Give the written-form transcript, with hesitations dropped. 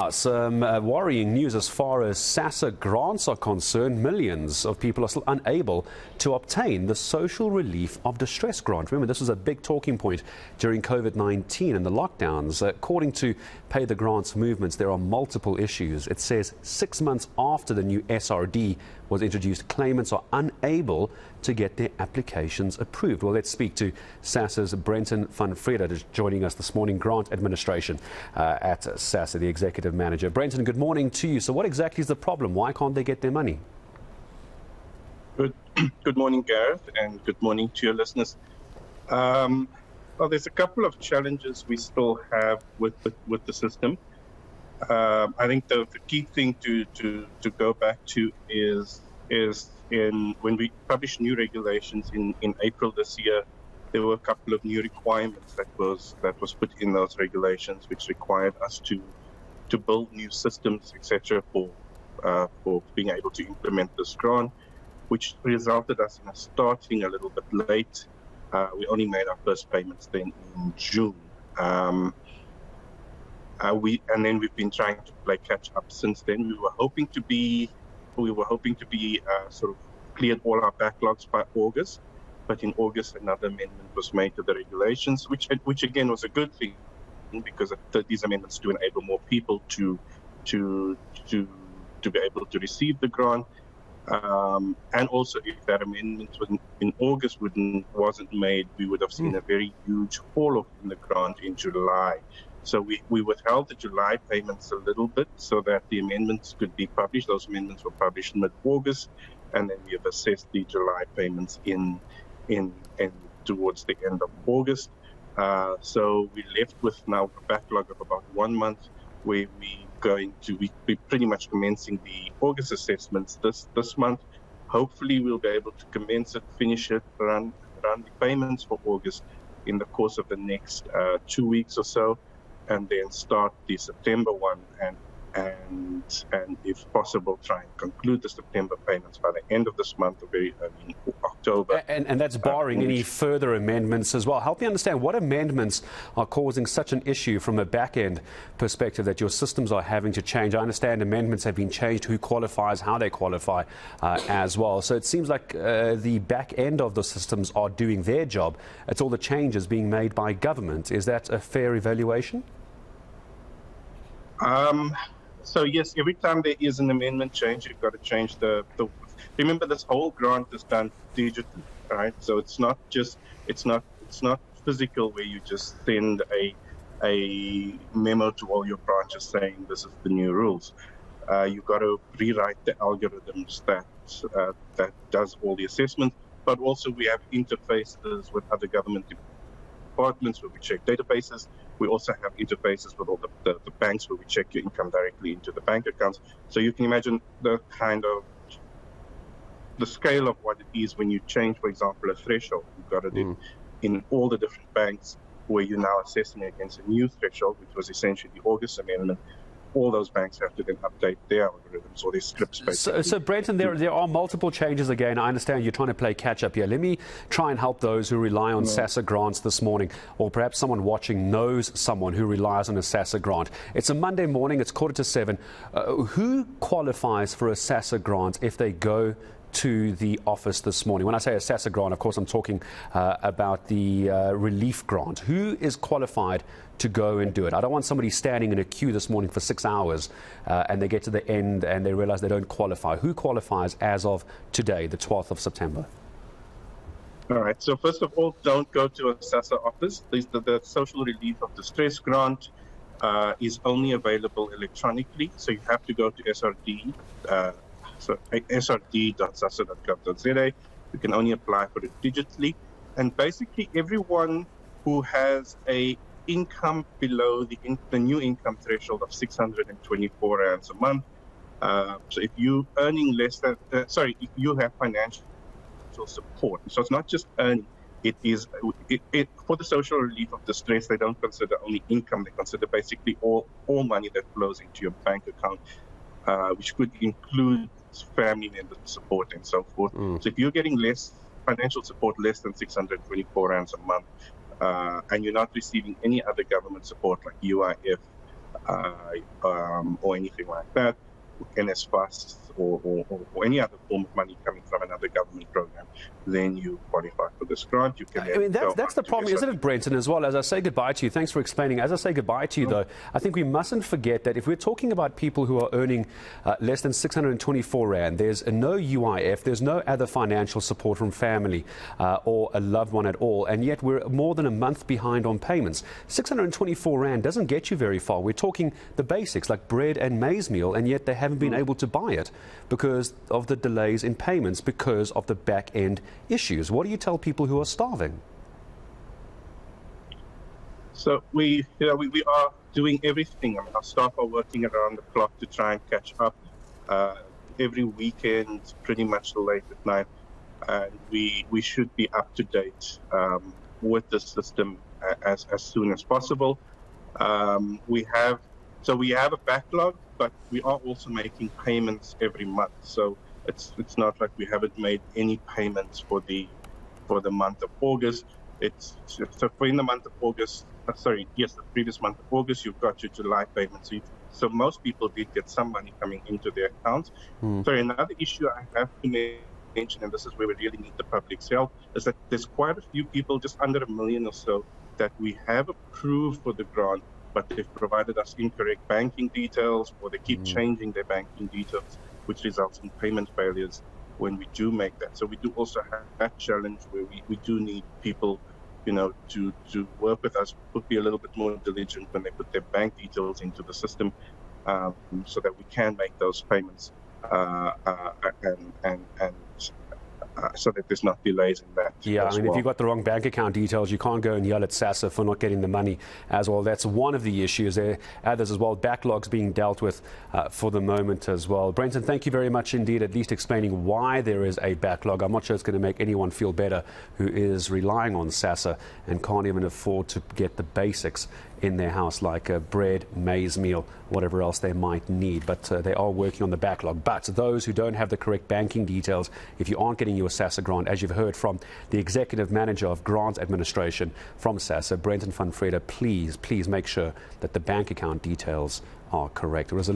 Some worrying news as far as Sassa grants are concerned. Millions of people are still unable to obtain the social relief of distress grant. Remember, this was a big talking point during COVID-19 and the lockdowns. According to Pay the Grants movements, there are multiple issues. It says 6 months after the new SRD was introduced, claimants are unable to get their applications approved. Well, let's speak to Sassa's Brenton van Vrede, joining us this morning, Grant Administration at Sassa, the Executive Manager. Brenton, good morning to you. So what exactly is the problem? Why can't they get their money? Good morning, Gareth, and good morning to your listeners. Well, there's a couple of challenges we still have with the system. I think the key thing to go back to is when we published new regulations in April this year, there were a couple of new requirements that was put in those regulations, which required us to build new systems, etc., for being able to implement this grant, which resulted us in us starting a little bit late. We only made our first payments then in June. And then we've been trying to play catch up since then. We were hoping to be sort of cleared all our backlogs by August, but in August another amendment was made to the regulations, which again was a good thing, because these amendments do enable more people to be able to receive the grant. And also, if that amendment in August wasn't made, we would have seen a very huge fall-off in the grant in July. So we withheld the July payments a little bit so that the amendments could be published. Those amendments were published mid-August, and then we have assessed the July payments in towards the end of August. So we're left with now a backlog of about 1 month, where we're pretty much commencing the August assessments this month. Hopefully we'll be able to commence it, finish it, run the payments for August in the course of the next 2 weeks or so, and then start the September one, and if possible, try and conclude the September payments by the end of this month or very early in October. And that's barring any further amendments as well. Help me understand what amendments are causing such an issue from a back-end perspective that your systems are having to change. I understand amendments have been changed, who qualifies, how they qualify as well. So it seems like the back end of the systems are doing their job. It's all the changes being made by government. Is that a fair evaluation? So yes, every time there is an amendment change, you've got to change the remember, this whole grant is done digitally, right? So it's not physical, where you just send a memo to all your branches saying this is the new rules. You've got to rewrite the algorithms that does all the assessments, but also we have interfaces with other government departments where we check databases. We also have interfaces with all the banks where we check your income directly into the bank accounts. So you can imagine the scale of what it is when you change, for example, a threshold. You've got it in all the different banks where you're now assessing against a new threshold, which was essentially the August amendment. All those banks have to then update their algorithms or their scripts. So Brenton, there are multiple changes again. I understand you're trying to play catch up here. Let me try and help those who rely on Sassa grants this morning, or perhaps someone watching knows someone who relies on a Sassa grant. It's a Monday morning, it's 6:45. Who qualifies for a Sassa grant if they go to the office this morning? When I say a Sassa grant, of course, I'm talking about the relief grant. Who is qualified to go and do it? I don't want somebody standing in a queue this morning for 6 hours and they get to the end and they realize they don't qualify. Who qualifies as of today, the 12th of September? All right. So first of all, don't go to a Sassa office. The social relief of distress grant is only available electronically. So you have to go to SRD. So srd.sassa.gov.za. You can only apply for it digitally. And basically everyone who has a income below the new income threshold of 624 rands a month. So if you earning less than, if you have financial support. So it's not just earning. It is for the social relief of distress. They don't consider only income. They consider basically all money that flows into your bank account, which could include family member support and so forth. So if you're getting less financial support, less than 624 rands a month, and you're not receiving any other government support like UIF or anything like that, NSFAS or any other form of money coming from another government program, then you qualify for this grant. You can. I mean, that's the problem, isn't it, Brenton, as well? As I say goodbye to you, thanks for explaining. As I say goodbye to you, though, I think we mustn't forget that if we're talking about people who are earning less than 624 Rand, there's no UIF, there's no other financial support from family or a loved one at all, and yet we're more than a month behind on payments. 624 Rand doesn't get you very far. We're talking the basics like bread and maize meal, and yet they haven't been able to buy it because of the delays in payments, because of the back-end issues. What do you tell people who are starving? So we are doing everything. I mean, our staff are working around the clock to try and catch up. Every weekend, pretty much late at night, and we should be up to date with the system as soon as possible. We have a backlog, but we are also making payments every month. So it's not like we haven't made any payments for the month of August. So for in the month of August, the previous month of August, you've got your July payments. So most people did get some money coming into their accounts. So another issue I have to mention, and this is where we really need the public's help, is that there's quite a few people, just under 1 million or so, that we have approved for the grant, but they've provided us incorrect banking details, or they keep changing their banking details, which results in payment failures when we do make that. So we do also have that challenge where we do need people, to work with us, be a little bit more diligent when they put their bank details into the system, so that we can make those payments so that there's not delays in that. Yeah, I mean, if you've got the wrong bank account details, you can't go and yell at Sassa for not getting the money as well. That's one of the issues. There are others as well. Backlogs being dealt with for the moment as well. Brenton, thank you very much indeed, at least explaining why there is a backlog. I'm not sure it's going to make anyone feel better who is relying on Sassa and can't even afford to get the basics in their house, like bread, maize meal, whatever else they might need. But they are working on the backlog. But those who don't have the correct banking details, if you aren't getting your Sassa grant, as you've heard from the Executive Manager of Grants Administration from Sassa, Brenton van Vrede, please make sure that the bank account details are correct.